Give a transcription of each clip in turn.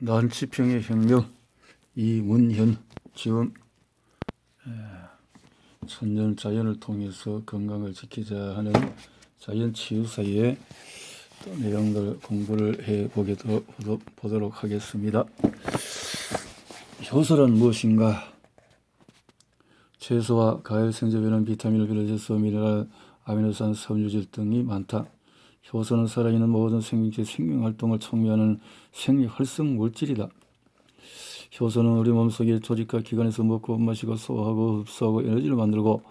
난치평의 혁명, 이문현 지원. 천년 자연을 통해서 건강을 지키자 하는 자연치유사의 또 내용들 공부를 보도록 하겠습니다. 효소란 무엇인가? 채소와 과일 생재료는 비타민을 비롯해서 미네랄, 아미노산, 섬유질 등이 많다. 효소는 살아있는 모든 생명체 생명활동을 촉매하는 생리활성 물질이다. 효소는 우리 몸속의 조직과 기관에서 먹고 마시고 소화하고 흡수하고 에너지를 만들고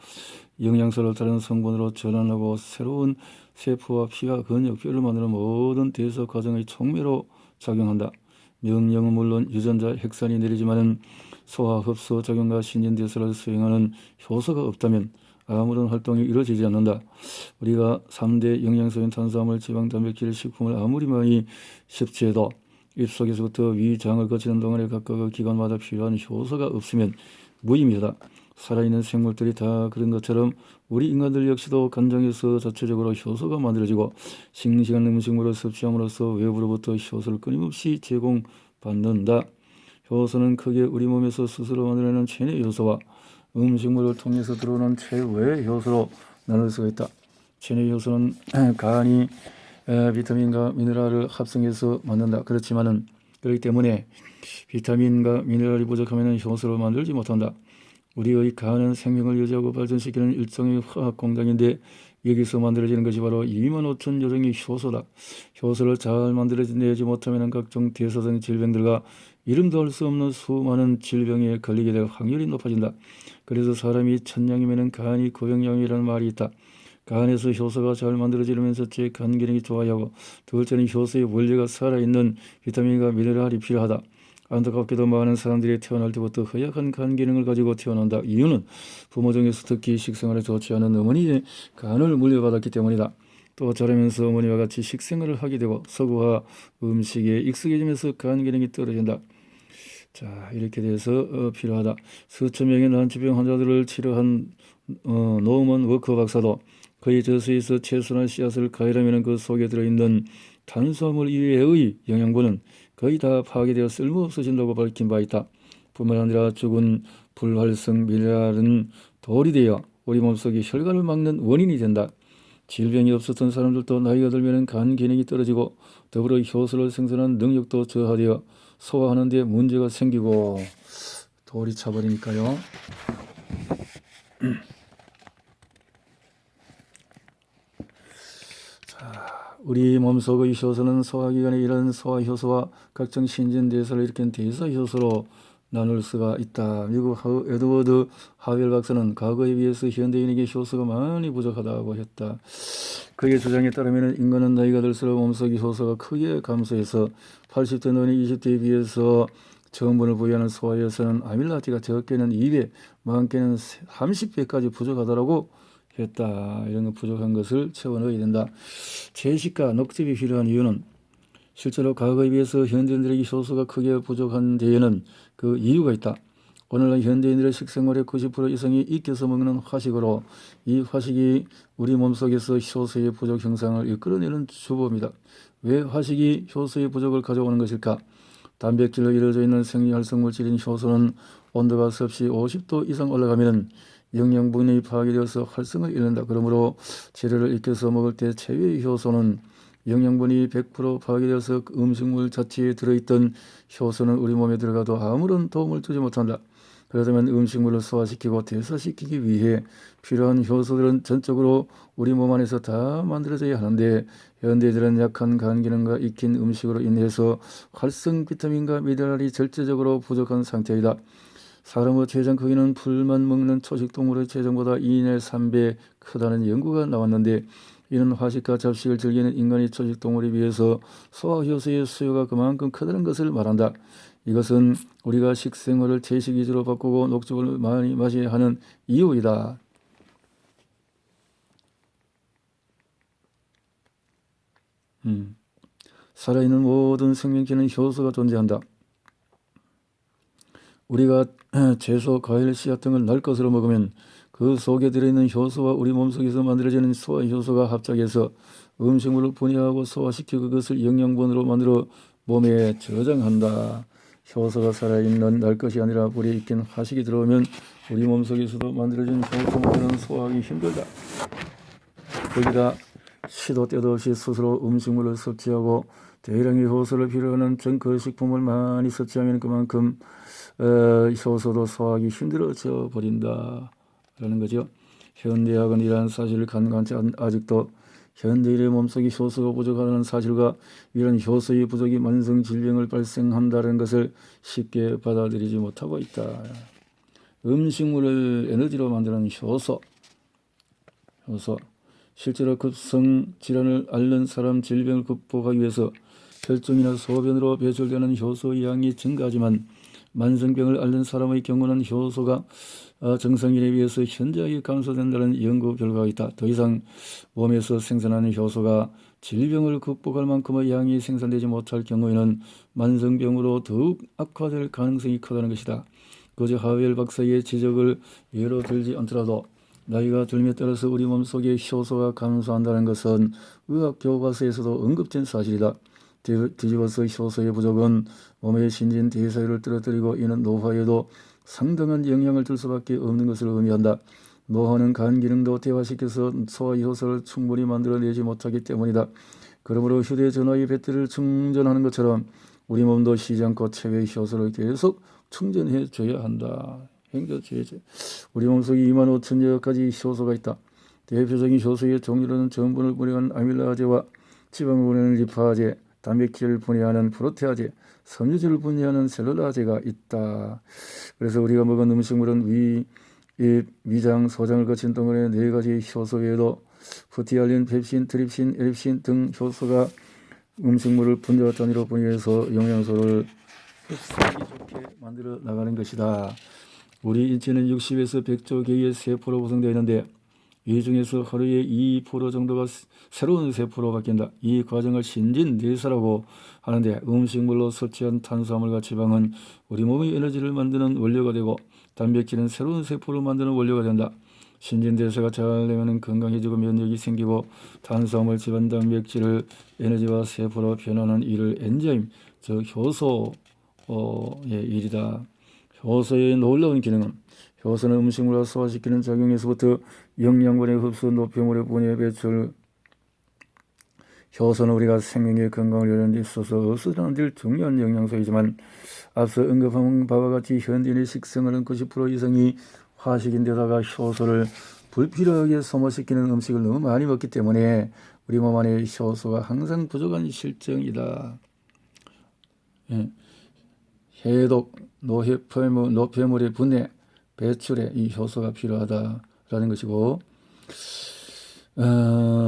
영양소를 다른 성분으로 전환하고 새로운 세포와 피와 근육, 뼈를 만드는 모든 대사 과정의 촉매로 작용한다. 명령은 물론 유전자 핵산이 내리지만은 소화, 흡수, 작용과 신진대사를 수행하는 효소가 없다면 아무런 활동이 이루어지지 않는다. 우리가 3대 영양소인 탄수화물, 지방, 단백질, 식품을 아무리 많이 섭취해도 입속에서부터 위장을 거치는 동안에 각각 기관마다 필요한 효소가 없으면 무의미하다. 살아있는 생물들이 다 그런 것처럼 우리 인간들 역시도 간장에서 자체적으로 효소가 만들어지고 싱싱한 음식물을 섭취함으로써 외부로부터 효소를 끊임없이 제공받는다. 효소는 크게 우리 몸에서 스스로 만들어내는 체내 효소와 음식물을 통해서 들어오는 체외 효소로 나눌 수가 있다. 체내 효소는 간이 비타민과 미네랄을 합성해서 만든다. 그렇기 때문에 비타민과 미네랄이 부족하면 효소를 만들지 못한다. 우리의 간은 생명을 유지하고 발전시키는 일종의 화학 공장인데 여기서 만들어지는 것이 바로 25,000여 종의 효소다. 효소를 잘 만들어내지 못하면 각종 대사성 질병들과 이름도 할 수 없는 수많은 질병에 걸리게 될 확률이 높아진다. 그래서 사람이 천냥이면 간이 구백냥이라는 말이 있다. 간에서 효소가 잘 만들어지면서 제 간 기능이 좋아지고 둘째는 효소의 원료가 살아있는 비타민과 미네랄이 필요하다. 안타깝게도 많은 사람들이 태어날 때부터 허약한 간 기능을 가지고 태어난다. 이유는 부모 중에서 특히 식생활에 좋지 않은 어머니의 간을 물려받았기 때문이다. 또 자라면서 어머니와 같이 식생활을 하게 되고 서구화 음식에 익숙해지면서 간 기능이 떨어진다. 자, 이렇게 돼서 필요하다. 수천 명의 난치병 환자들을 치료한 노먼 워커 박사도 그의 저서에서 채소나 씨앗을 가열하면 그 속에 들어있는 탄수화물 이외의 영양분은 거의 다 파괴되어 쓸모없어진다고 밝힌 바 있다. 뿐만 아니라 죽은 불활성 미네랄은 돌이 되어 우리 몸속의 혈관을 막는 원인이 된다. 질병이 없었던 사람들도 나이가 들면 간 기능이 떨어지고 더불어 효소를 생산하는 능력도 저하되어 소화하는 데 문제가 생기고 돌이 차버리니까요. 우리 몸속의 효소는 소화기관에 일하는 소화효소와 각종 신진대사를 일으키는 대사효소로 나눌 수가 있다. 미국 에드워드 하웰 박사는 과거에 비해서 현대인에게 효소가 많이 부족하다고 했다. 그의 주장에 따르면 인간은 나이가 들수록 몸속의 효소가 크게 감소해서 80대 노인 20대에 비해서 전분을 부여하는 소화효소는 아밀라티가 적게는 2배, 많게는 30배까지 부족하다고 했다. 이런 거 부족한 것을 채워 넣어야 된다. 채식과 녹즙이 필요한 이유는 실제로 과거에 비해서 현대인들에게 효소가 크게 부족한 데에는 그 이유가 있다. 오늘날 현대인들의 식생활의 90% 이상이 익혀서 먹는 화식으로 이 화식이 우리 몸속에서 효소의 부족 형상을 이끌어내는 주범이다. 왜 화식이 효소의 부족을 가져오는 것일까? 단백질로 이루어져 있는 생리활성물질인 효소는 온도가 섭씨 50도 이상 올라가면 영양분이 파괴되어서 활성을 잃는다. 그러므로 재료를 익혀서 먹을 때 체외 효소는 영양분이 100% 파괴되어서 음식물 자체에 들어있던 효소는 우리 몸에 들어가도 아무런 도움을 주지 못한다. 그렇다면 음식물을 소화시키고 대사시키기 위해 필요한 효소들은 전적으로 우리 몸 안에서 다 만들어져야 하는데 현대인들은 약한 간 기능과 익힌 음식으로 인해서 활성 비타민과 미네랄이 절대적으로 부족한 상태이다. 사람의 췌장 크기는 풀만 먹는 초식동물의 췌장보다 2 내 3배 크다는 연구가 나왔는데 이는 화식과 잡식을 즐기는 인간의 초식동물에 비해서 소화효소의 수요가 그만큼 크다는 것을 말한다. 이것은 우리가 식생활을 채식 위주로 바꾸고 녹즙을 많이 마셔야 하는 이유이다. 살아있는 모든 생명체는 효소가 존재한다. 우리가 채소, 과일, 씨앗 등을 날 것으로 먹으면 그 속에 들어있는 효소와 우리 몸속에서 만들어지는 소화효소가 합작해서 음식물을 분해하고 소화시켜 그것을 영양분으로 만들어 몸에 저장한다. 효소가 살아있는 날 것이 아니라 불에 익힌 화식이 들어오면 우리 몸속에서도 만들어진 효소만으로는 소화하기 힘들다. 거기다 시도 때도 없이 스스로 음식물을 섭취하고 대량의 효소를 필요하는 전거식품을 많이 섭취하면 그만큼 효소도 소화하기 힘들어져 버린다 라는 거죠. 현대학은 이러한 사실을 간과하지 아직도 현대인의 몸속에 효소가 부족하다는 사실과 이런 효소의 부족이 만성 질병을 발생한다는 것을 쉽게 받아들이지 못하고 있다. 음식물을 에너지로 만드는 효소. 실제로 급성 질환을 앓는 사람 질병을 극복하기 위해서 혈중이나 소변으로 배출되는 효소의 양이 증가하지만 만성병을 앓는 사람의 경우는 효소가 정상인에 비해서 현저하게 감소된다는 연구 결과가 있다. 더 이상 몸에서 생산하는 효소가 질병을 극복할 만큼의 양이 생산되지 못할 경우에는 만성병으로 더욱 악화될 가능성이 크다는 것이다. 그저 하웰 박사의 지적을 예로 들지 않더라도 나이가 들에 따라서 우리 몸속의 효소가 감소한다는 것은 의학 교과서에서도 언급된 사실이다. 뒤집어서 효소의 부족은 몸의 신진대사율을 떨어뜨리고 이는 노화에도 상당한 영향을 줄 수밖에 없는 것을 의미한다. 노화는 간 기능도 대화시켜서 소화 효소를 충분히 만들어내지 못하기 때문이다. 그러므로 휴대전화의 배터리를 충전하는 것처럼 우리 몸도 쉬지 않고 체외 효소를 계속 충전해 줘야 한다. 우리 몸속에 25,000여 가지 효소가 있다. 대표적인 효소의 종류로는 전분을 분해하는 아밀라제와 지방을 분해하는 리파제, 단백질을 분해하는 프로테아제, 섬유질을 분해하는 셀룰라제가 있다. 그래서 우리가 먹은 음식물은 위장, 소장을 거친 덩어리의 4가지 효소 외에도 프티알린, 펩신, 트립신, 에립신 등 효소가 음식물을 분자 단위로 분해해서 영양소를 흡수하기 좋게 만들어 나가는 것이다. 우리 인체는 60에서 100조 개의 세포로 구성되어 있는데 이 중에서 하루에 2% 정도가 새로운 세포로 바뀐다. 이 과정을 신진대사라고 하는데 음식물로 섭취한 탄수화물과 지방은 우리 몸의 에너지를 만드는 원료가 되고 단백질은 새로운 세포를 만드는 원료가 된다. 신진대사가 잘 되면 건강해지고 면역이 생기고 탄수화물, 지방, 단백질을 에너지와 세포로 변하는 일을 엔자임, 즉 효소의 일이다. 효소의 놀라운 기능은 효소는 음식물을 소화시키는 작용에서부터 영양분의 흡수, 노폐물의 분해, 배출. 효소는 우리가 생명의 건강을 이루는 데 있어서 없어서는 안 될 중요한 영양소이지만 앞서 언급한 바와 같이 현대인의 식생활은 90% 이상이 화식인데다가 효소를 불필요하게 소모시키는 음식을 너무 많이 먹기 때문에 우리 몸 안에 효소가 항상 부족한 실정이다. 해독, 노폐물의 분해, 배출에 이 효소가 필요하다라는 것이고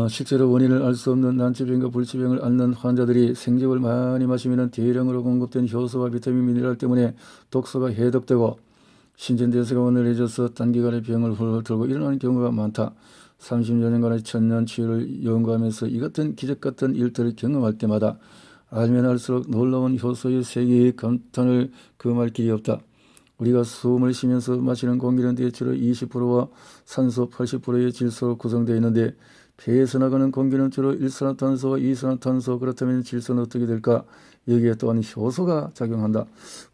실제로 원인을 알 수 없는 난치병과 불치병을 앓는 환자들이 생즙을 많이 마시면 대량으로 공급된 효소와 비타민, 미네랄 때문에 독소가 해독되고 신진대사가 원활해져서 단기간에 병을 훌훌 들고 일어나는 경우가 많다. 30여 년간의 천년 치유를 연구하면서 이 같은 기적 같은 일들을 경험할 때마다 알면 알수록 놀라운 효소의 세계의 감탄을 금할 길이 없다. 우리가 숨을 쉬면서 마시는 공기는 대체로 20%와 산소 80%의 질소로 구성되어 있는데 폐에서 나가는 공기는 주로 일산화탄소와 이산화탄소. 그렇다면 질소는 어떻게 될까? 여기에 또한 효소가 작용한다.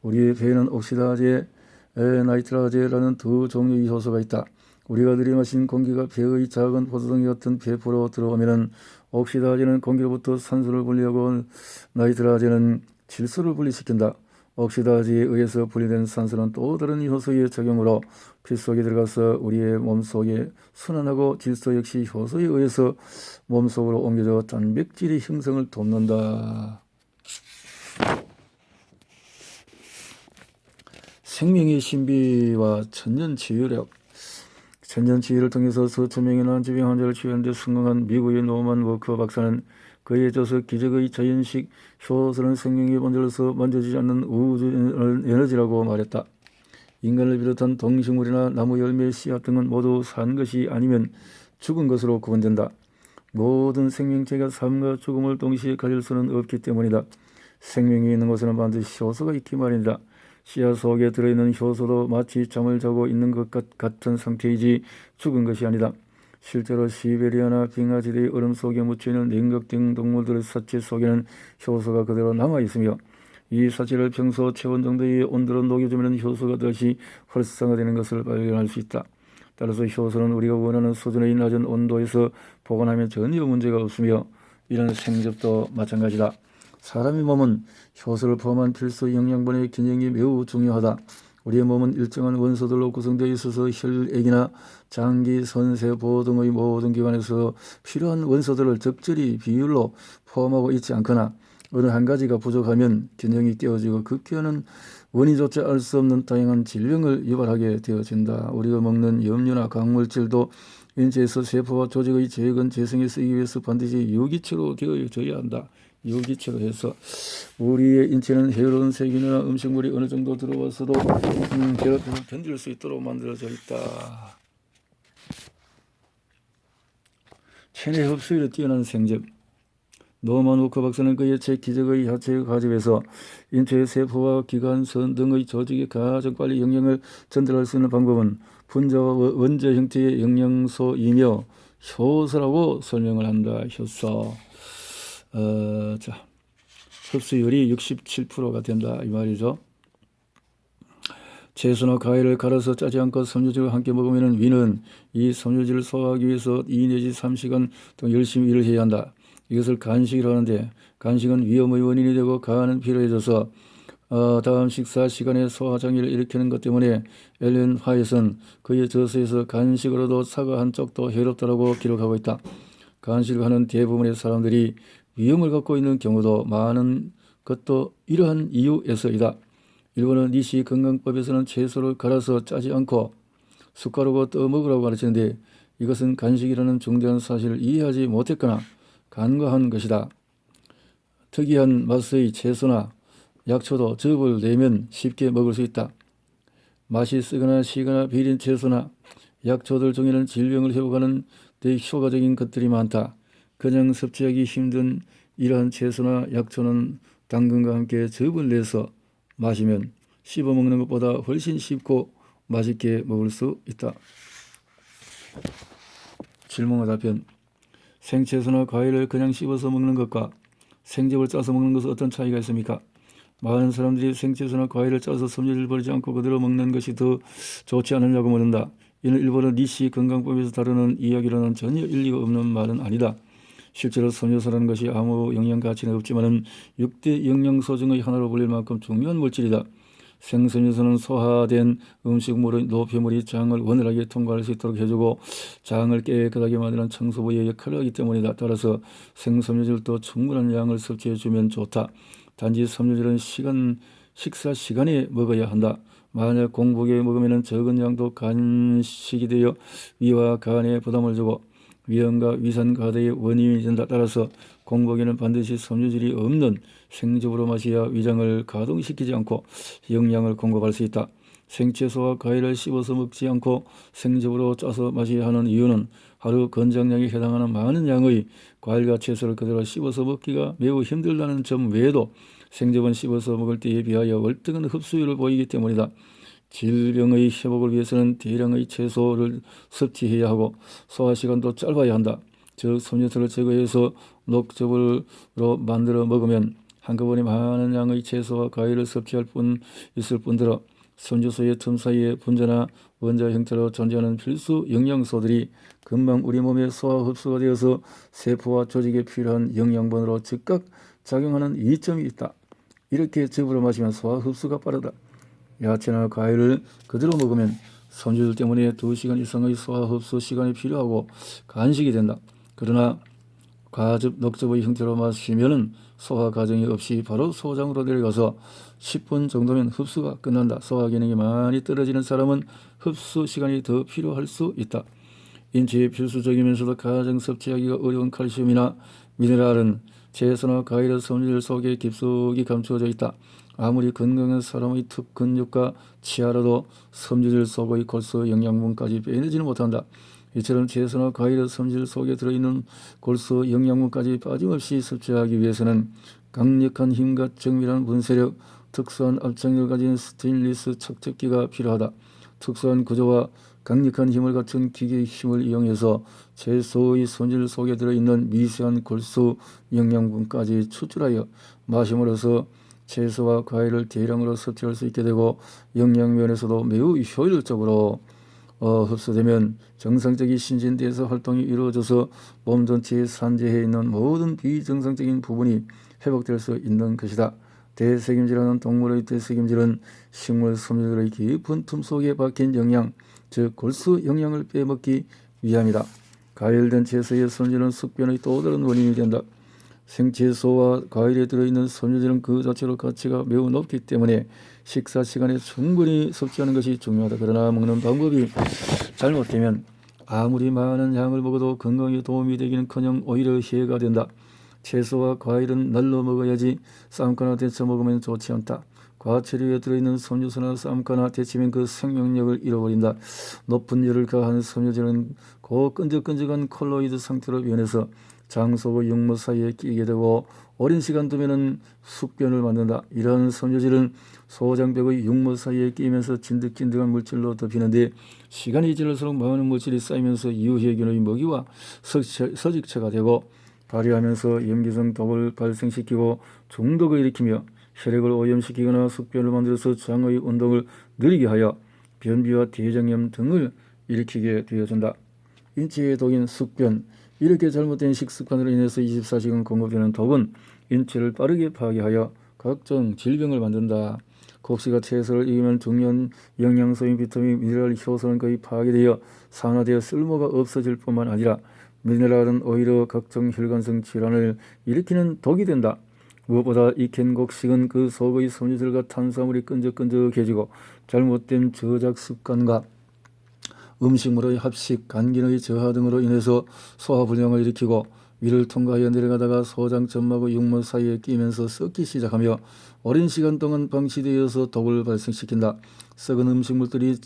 우리의 폐에는 옥시다제, 나이트라제라는 두 종류의 효소가 있다. 우리가 들이마신 공기가 폐의 작은 포도덩이 같은 폐포로 들어오면 옥시다제는 공기로부터 산소를 분리하고 나이트라제는 질소를 분리시킨다. 옥시다제에 의해서 분리된 산소는 또 다른 효소의 작용으로 피 속에 들어가서 우리의 몸속에 순환하고 질소 역시 효소에 의해서 몸속으로 옮겨져 단백질의 형성을 돕는다. 생명의 신비와 천년치유력. 천년치유를 통해서 수천 명의 난치병 환자를 치유하는 데 성공한 미국의 노만 워커 박사는 그에 져서 기적의 자연식 효소는 생명의 본질로서 만져지지 않는 우주 에너지라고 말했다. 인간을 비롯한 동식물이나 나무 열매, 씨앗 등은 모두 산 것이 아니면 죽은 것으로 구분된다. 모든 생명체가 삶과 죽음을 동시에 가질 수는 없기 때문이다. 생명이 있는 곳에는 반드시 효소가 있기 마련이다. 씨앗 속에 들어있는 효소도 마치 잠을 자고 있는 것 같은 상태이지 죽은 것이 아니다. 실제로 시베리아나 빙하지대의 얼음 속에 묻혀있는 냉각 등 동물들의 사체 속에는 효소가 그대로 남아있으며 이 사체를 평소 체온 정도의 온도로 녹여주면 효소가 다시 활성화되는 것을 발견할 수 있다. 따라서 효소는 우리가 원하는 수준의 낮은 온도에서 보관하면 전혀 문제가 없으며 이런 생즙도 마찬가지다. 사람의 몸은 효소를 포함한 필수 영양분의 균형이 매우 중요하다. 우리의 몸은 일정한 원소들로 구성되어 있어서 혈액이나 장기, 선세, 보 등의 모든 기관에서 필요한 원소들을 적절히 비율로 포함하고 있지 않거나 어느 한 가지가 부족하면 균형이 깨어지고 급기야는 원인조차 알 수 없는 다양한 질병을 유발하게 되어진다. 우리가 먹는 염료나 광물질도 인체에서 세포와 조직의 재건, 재생에 쓰기 위해서 반드시 유기체로 되어져야 한다. 유기체로 해서 우리의 인체는 해로운 세균이나 음식물이 어느 정도 들어와서도 괴롭힘을 견딜 수 있도록 만들어져 있다. 체내 흡수율이 뛰어난 생즙. 노만 우커 박사는 그의 책 기적의 야채 가집에서 인체의 세포와 기관, 선 등의 조직에 가장 빨리 영양을 전달할 수 있는 방법은 분자와 원자 형태의 영양소이며 효소라고 설명을 한다. 효소. 자, 흡수율이 67%가 된다 이 말이죠. 채소나 과일을 갈아서 짜지 않고 섬유질과 함께 먹으면 위는 이 섬유질을 소화하기 위해서 2 내지 3시간 동안 열심히 일을 해야 한다. 이것을 간식이라고 하는데 간식은 위험의 원인이 되고 간은 피로해져서 다음 식사 시간에 소화장애를 일으키는 것 때문에 엘렌 화이트는 그의 저서에서 간식으로도 사과 한 쪽도 해롭다라고 기록하고 있다. 간식을 하는 대부분의 사람들이 위험을 갖고 있는 경우도 많은 것도 이러한 이유에서이다. 일본은 니시 건강법에서는 채소를 갈아서 짜지 않고 숟가락으로 떠 먹으라고 가르치는데 이것은 간식이라는 중대한 사실을 이해하지 못했거나 간과한 것이다. 특이한 맛의 채소나 약초도 즙을 내면 쉽게 먹을 수 있다. 맛이 쓰거나 시거나 비린 채소나 약초들 중에는 질병을 회복하는 데 효과적인 것들이 많다. 그냥 섭취하기 힘든 이러한 채소나 약초는 당근과 함께 즙을 내서 마시면 씹어 먹는 것보다 훨씬 쉽고 맛있게 먹을 수 있다. 질문과 답변. 생채소나 과일을 그냥 씹어서 먹는 것과 생즙을 짜서 먹는 것은 어떤 차이가 있습니까? 많은 사람들이 생채소나 과일을 짜서 섬유를 버리지 않고 그대로 먹는 것이 더 좋지 않느냐고 묻는다. 이는 일본의 니시 건강법에서 다루는 이야기로는 전혀 일리가 없는 말은 아니다. 실제로 섬유소라는 것이 아무 영양 가치는 없지만은 6대 영양소 중의 하나로 불릴 만큼 중요한 물질이다. 생섬유소는 소화된 음식물의 노폐물이 장을 원활하게 통과할 수 있도록 해주고 장을 깨끗하게 만드는 청소부의 역할을 하기 때문이다. 따라서 생섬유질도 충분한 양을 섭취해주면 좋다. 단지 섬유질은 식사 시간에 먹어야 한다. 만약 공복에 먹으면 적은 양도 간식이 되어 위와 간에 부담을 주고 위험과 위산 과다의 원인이 된다. 따라서 공복에는 반드시 섬유질이 없는 생즙으로 마셔야 위장을 가동시키지 않고 영양을 공급할 수 있다. 생채소와 과일을 씹어서 먹지 않고 생즙으로 짜서 마셔야 하는 이유는 하루 권장량에 해당하는 많은 양의 과일과 채소를 그대로 씹어서 먹기가 매우 힘들다는 점 외에도 생즙은 씹어서 먹을 때에 비하여 월등한 흡수율을 보이기 때문이다. 질병의 회복을 위해서는 대량의 채소를 섭취해야 하고 소화시간도 짧아야 한다. 즉 섬유소를 제거해서 녹즙으로 만들어 먹으면 한꺼번에 많은 양의 채소와 과일을 섭취할 뿐 있을 뿐더러 섬유소의 틈 사이에 분자나 원자 형태로 존재하는 필수 영양소들이 금방 우리 몸에 소화 흡수가 되어서 세포와 조직에 필요한 영양분으로 즉각 작용하는 이점이 있다. 이렇게 즙으로 마시면 소화 흡수가 빠르다. 야채나 과일을 그대로 먹으면 섬유질 때문에 2시간 이상의 소화 흡수 시간이 필요하고 간식이 된다. 그러나 과즙, 녹즙의 형태로 마시면 소화 과정이 없이 바로 소장으로 내려가서 10분 정도면 흡수가 끝난다. 소화 기능이 많이 떨어지는 사람은 흡수 시간이 더 필요할 수 있다. 인체에 필수적이면서도 가장 섭취하기가 어려운 칼슘이나 미네랄은 채소나 과일의 섬유질 속에 깊숙이 감추어져 있다. 아무리 건강한 사람의 턱 근육과 치아라도 섬유질 속의 골수 영양분까지 빼내지는 못한다. 이처럼 채소나 과일의 섬유질 속에 들어있는 골수 영양분까지 빠짐없이 섭취하기 위해서는 강력한 힘과 정밀한 분쇄력, 특수한 압착력을 가진 스테인리스 척척기가 필요하다. 특수한 구조와 강력한 힘을 갖춘 기계의 힘을 이용해서 채소의 손질 속에 들어있는 미세한 골수 영양분까지 추출하여 마심으로써 채소와 과일을 대량으로 섭취할 수 있게 되고 영양면에서도 매우 효율적으로 흡수되면 정상적인 신진대사 활동이 이루어져서 몸 전체에 산재해 있는 모든 비정상적인 부분이 회복될 수 있는 것이다. 대세균질하는 동물의 대세균질은 식물 섬유들의 깊은 틈 속에 박힌 영양, 즉 골수 영양을 빼먹기 위함이다. 가열된 채소의 섬유는 숙변의 또 다른 원인이 된다. 생채소와 과일에 들어있는 섬유질은 그 자체로 가치가 매우 높기 때문에 식사 시간에 충분히 섭취하는 것이 중요하다. 그러나 먹는 방법이 잘못되면 아무리 많은 양을 먹어도 건강에 도움이 되기는커녕 오히려 해가 된다. 채소와 과일은 날로 먹어야지 삶거나 데쳐 먹으면 좋지 않다. 과체류에 들어있는 섬유소나 삶거나 데치면 그 생명력을 잃어버린다. 높은 열을 가한 섬유질은 끈적끈적한 콜로이드 상태로 변해서 장 속의 육모 사이에 끼게 되고 오랜 시간 두면은 숙변을 만든다. 이러한 섬유질은 소장벽의 육모 사이에 끼면서 진득진득한 물질로 덮이는데 시간이 지날수록 많은 물질이 쌓이면서 유해균의 먹이와 서식처가 되고 발휘하면서 염기성 독을 발생시키고 중독을 일으키며 혈액을 오염시키거나 숙변을 만들어서 장의 운동을 느리게 하여 변비와 대장염 등을 일으키게 되어진다. 인체의 독인 숙변. 이렇게 잘못된 식습관으로 인해서 24시간 공급되는 독은 인체를 빠르게 파괴하여 각종 질병을 만든다. 곡식과 채소를 이기면 중요한 영양소인 비타민, 미네랄, 효소는 거의 파괴되어 산화되어 쓸모가 없어질 뿐만 아니라 미네랄은 오히려 각종 혈관성 질환을 일으키는 독이 된다. 무엇보다 익힌 곡식은 그 속의 섬유질과 탄수화물이 끈적끈적해지고 잘못된 저작 습관과 음식물의 합식, 간기의 저하 등으로 인해서 소화불량을 일으키고 위를 통과하여 내려가다가 소장 점막의 육모 사이에 끼면서 썩기 시작하며 오랜 시간 동안 방치되어서 독을 발생시킨다. 썩은 음식물들이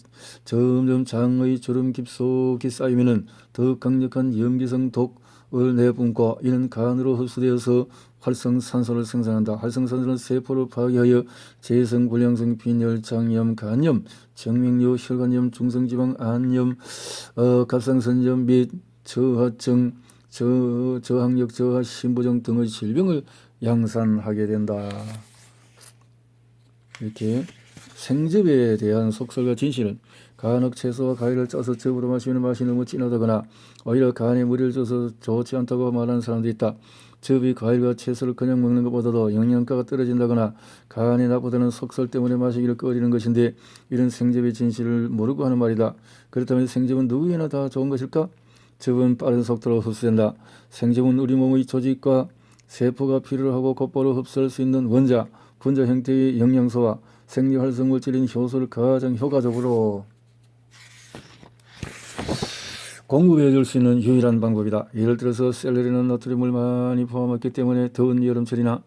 점점 장의 주름 깊숙이 쌓이면 더 강력한 염기성 독을 내뿜고 이는 간으로 흡수되어서 활성산소를 생산한다. 활성산소는 세포를 파괴하여 재성, 불량성, 빈혈, 장염, 간염, 정맥류, 혈관염, 중성지방, 안염, 갑상선염 및 저하증, 저항력 저하, 심부종 등의 질병을 양산하게 된다. 이렇게 생즙에 대한 속설과 진실은 간혹 채소와 과일을 짜서 즙으로 마시면 맛이 너무 진하다거나 오히려 간에 무리를 줘서 좋지 않다고 말하는 사람도 있다. 즙이 과일과 채소를 그냥 먹는 것보다도 영양가가 떨어진다거나 간에 나쁘다는 속설 때문에 마시기를 꺼리는 것인데 이런 생즙의 진실을 모르고 하는 말이다. 그렇다면 생즙은 누구에나 다 좋은 것일까? 즙은 빠른 속도로 흡수된다. 생즙은 우리 몸의 조직과 세포가 필요로 하고 곧바로 흡수할 수 있는 원자, 분자 형태의 영양소와 생리활성 물질인 효소를 가장 효과적으로 공급해 줄 수 있는 유일한 방법이다. 예를 들어서 샐러리는 나트륨을 많이 포함했기 때문에 더운 여름철이나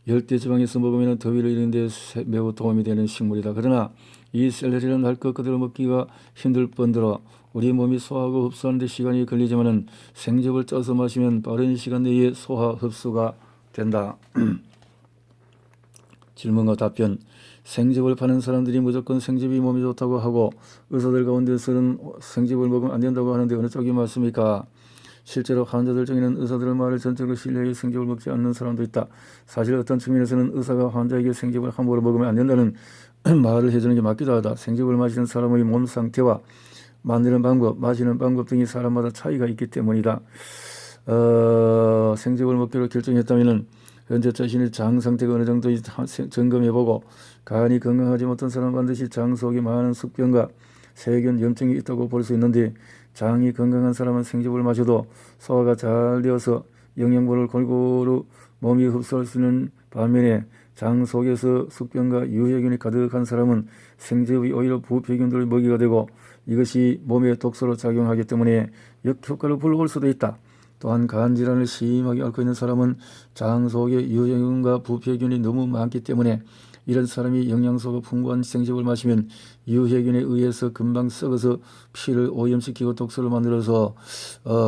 열대지방에서 먹으면 더위를 이기는 데 매우 도움이 되는 식물이다. 그러나 이 샐러리는 날 것 그대로 먹기가 힘들 뿐더러 우리 몸이 소화하고 흡수하는 데 시간이 걸리지만은 생즙을 짜서 마시면 빠른 시간 내에 소화 흡수가 된다. 질문과 답변. 생즙을 파는 사람들이 무조건 생즙이 몸에 좋다고 하고 의사들 가운데서는 생즙을 먹으면 안 된다고 하는데 어느 쪽이 맞습니까? 실제로 환자들 중에는 의사들의 말을 전적으로 신뢰해 생즙을 먹지 않는 사람도 있다. 사실 어떤 측면에서는 의사가 환자에게 생즙을 함부로 먹으면 안 된다는 말을 해주는 게 맞기도 하다. 생즙을 마시는 사람의 몸 상태와 만드는 방법, 마시는 방법 등이 사람마다 차이가 있기 때문이다. 생즙을 먹기로 결정했다면 현재 자신의 장 상태가 어느 정도 점검해보고 간이 건강하지 못한 사람은 반드시 장 속에 많은 숙변과 세균, 염증이 있다고 볼 수 있는데 장이 건강한 사람은 생즙을 마셔도 소화가 잘 되어서 영양분을 골고루 몸이 흡수할 수 있는 반면에 장 속에서 숙변과 유해균이 가득한 사람은 생즙이 오히려 부패균들의 먹이가 되고 이것이 몸에 독소로 작용하기 때문에 역효과를 불러올 수도 있다. 또한 간질환을 심하게 앓고 있는 사람은 장 속에 유해균과 부패균이 너무 많기 때문에 이런 사람이 영양소가 풍부한 생즙을 마시면 유해균에 의해서 금방 썩어서 피를 오염시키고 독소를 만들어서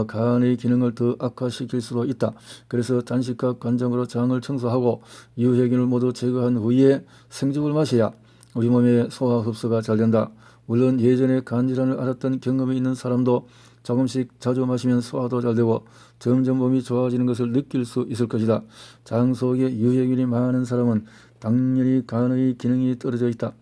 간의 기능을 더 악화시킬 수도 있다. 그래서 단식과 간장으로 장을 청소하고 유해균을 모두 제거한 후에 생즙을 마셔야 우리 몸의 소화 흡수가 잘 된다. 물론 예전에 간질환을 앓았던 경험이 있는 사람도 조금씩 자주 마시면 소화도 잘 되고 점점 몸이 좋아지는 것을 느낄 수 있을 것이다. 장 속에 유해균이 많은 사람은 당연히 간의 기능이 떨어져 있다.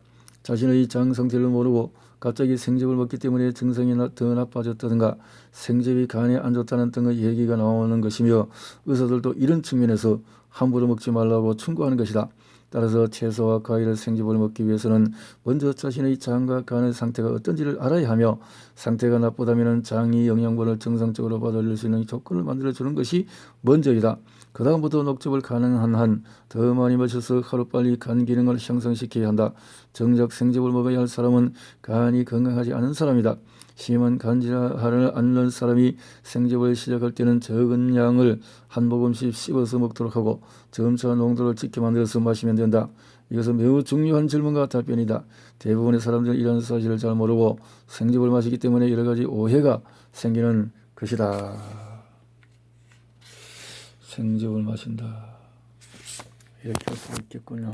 자신의 장 상태를 모르고 갑자기 생즙을 먹기 때문에 증상이 더 나빠졌다든가 생즙이 간에 안 좋다는 등의 얘기가 나오는 것이며 의사들도 이런 측면에서 함부로 먹지 말라고 충고하는 것이다. 따라서 채소와 과일을 생즙을 먹기 위해서는 먼저 자신의 장과 간의 상태가 어떤지를 알아야 하며 상태가 나쁘다면 장이 영양분을 정상적으로 받아들일 수 있는 조건을 만들어주는 것이 먼저이다. 그 다음부터 녹즙을 가능한 한 더 많이 마셔서 하루빨리 간 기능을 향상시켜야 한다. 정작 생즙을 먹어야 할 사람은 간이 건강하지 않은 사람이다. 심한 간질환을 앓는 사람이 생즙을 시작할 때는 적은 양을 한 모금씩 씹어서 먹도록 하고 점차 농도를 지켜 만들어서 마시면 된다. 이것은 매우 중요한 질문과 답변이다. 대부분의 사람들은 이런 사실을 잘 모르고 생즙을 마시기 때문에 여러 가지 오해가 생기는 것이다. 생즙을 마신다. 이렇게 할 수 있겠군요.